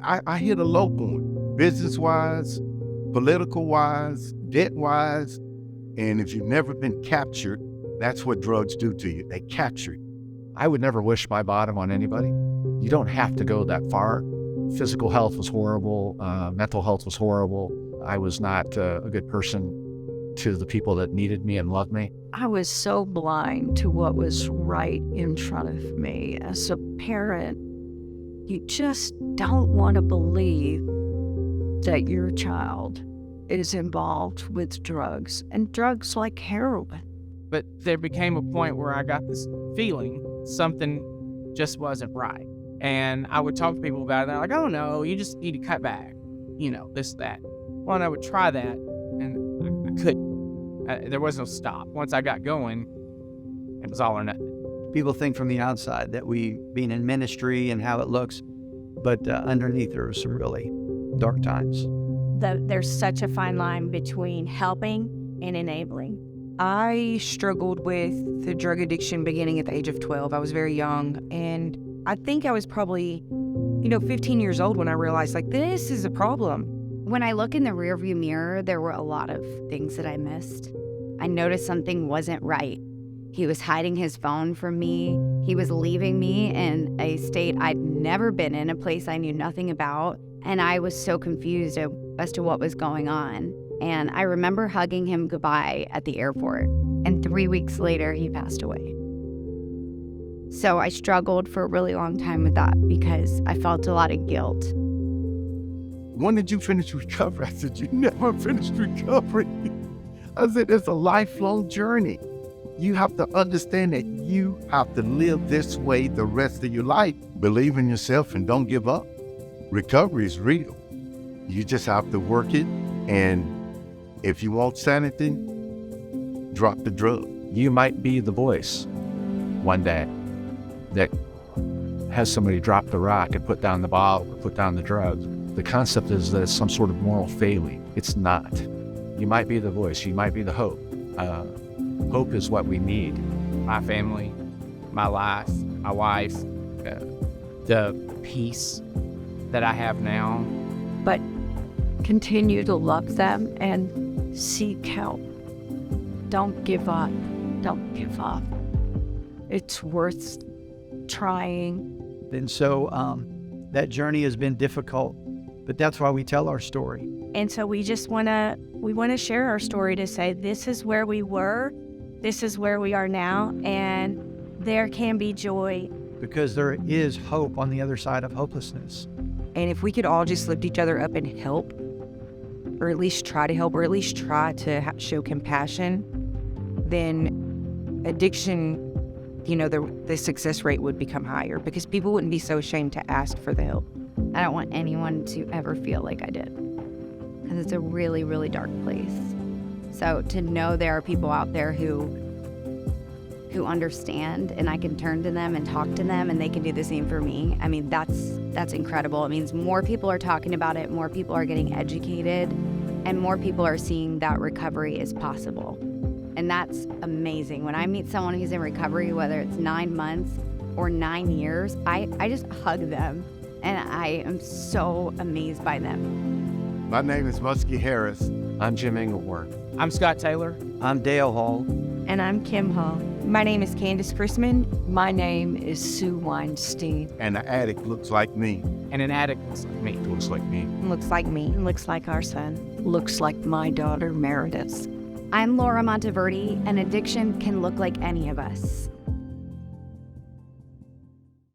I hit a low point, business-wise, political-wise, debt-wise, and if you've never been captured, that's what drugs do to you. They capture you. I would never wish my bottom on anybody. You don't have to go that far. Physical health was horrible. Mental health was horrible. I was not a good person to the people that needed me and loved me. I was so blind to what was right in front of me. As a parent, you just don't want to believe that your child is involved with drugs, and drugs like heroin. But there became a point where I got this feeling something just wasn't right. And I would talk to people about it, and they're like, oh no, you just need to cut back, this, that. Well, and I would try that, and I couldn't. There was no stop. Once I got going, it was all or nothing. People think from the outside that we being in ministry and how it looks, but underneath there are some really dark times. There's such a fine line between helping and enabling. I struggled with the drug addiction beginning at the age of 12. I was very young, and I think I was probably, 15 years old when I realized, this is a problem. When I look in the rearview mirror, there were a lot of things that I missed. I noticed something wasn't right. He was hiding his phone from me. He was leaving me in a state I'd never been in, a place I knew nothing about. And I was so confused as to what was going on. And I remember hugging him goodbye at the airport. And 3 weeks later, he passed away. So I struggled for a really long time with that because I felt a lot of guilt. When did you finish recovery? I said, you never finished recovery. I said, it's a lifelong journey. You have to understand that you have to live this way the rest of your life. Believe in yourself and don't give up. Recovery is real. You just have to work it. And if you want sanity, drop the drug. You might be the voice one day that has somebody drop the rock and put down the bottle or put down the drugs. The concept is that it's some sort of moral failing. It's not. You might be the voice. You might be the hope. Hope is what we need. My family, my life, my wife, the peace that I have now. But continue to love them and seek help. Don't give up. Don't give up. It's worth trying. And so that journey has been difficult, but that's why we tell our story. And so we just want to share our story to say this is where we were, this is where we are now, and there can be joy. Because there is hope on the other side of hopelessness. And if we could all just lift each other up and help, or at least try to help, or at least try to show compassion, then addiction, the success rate would become higher because people wouldn't be so ashamed to ask for the help. I don't want anyone to ever feel like I did, because it's a really, really dark place. So to know there are people out there who understand, and I can turn to them and talk to them, and they can do the same for me. I mean, that's incredible. It means more people are talking about it, more people are getting educated, and more people are seeing that recovery is possible. And that's amazing. When I meet someone who's in recovery, whether it's 9 months or 9 years, I just hug them, and I am so amazed by them. My name is Muskie Harris. I'm Jim Engelward. I'm Scott Taylor. I'm Dale Hall. And I'm Kim Hall. My name is Candace Chrisman. My name is Sue Weinstein. And the addict looks like me. And an addict looks like me. Looks like me. Looks like me. Looks like our son. Looks like my daughter, Meredith. I'm Laura Monteverdi, and addiction can look like any of us.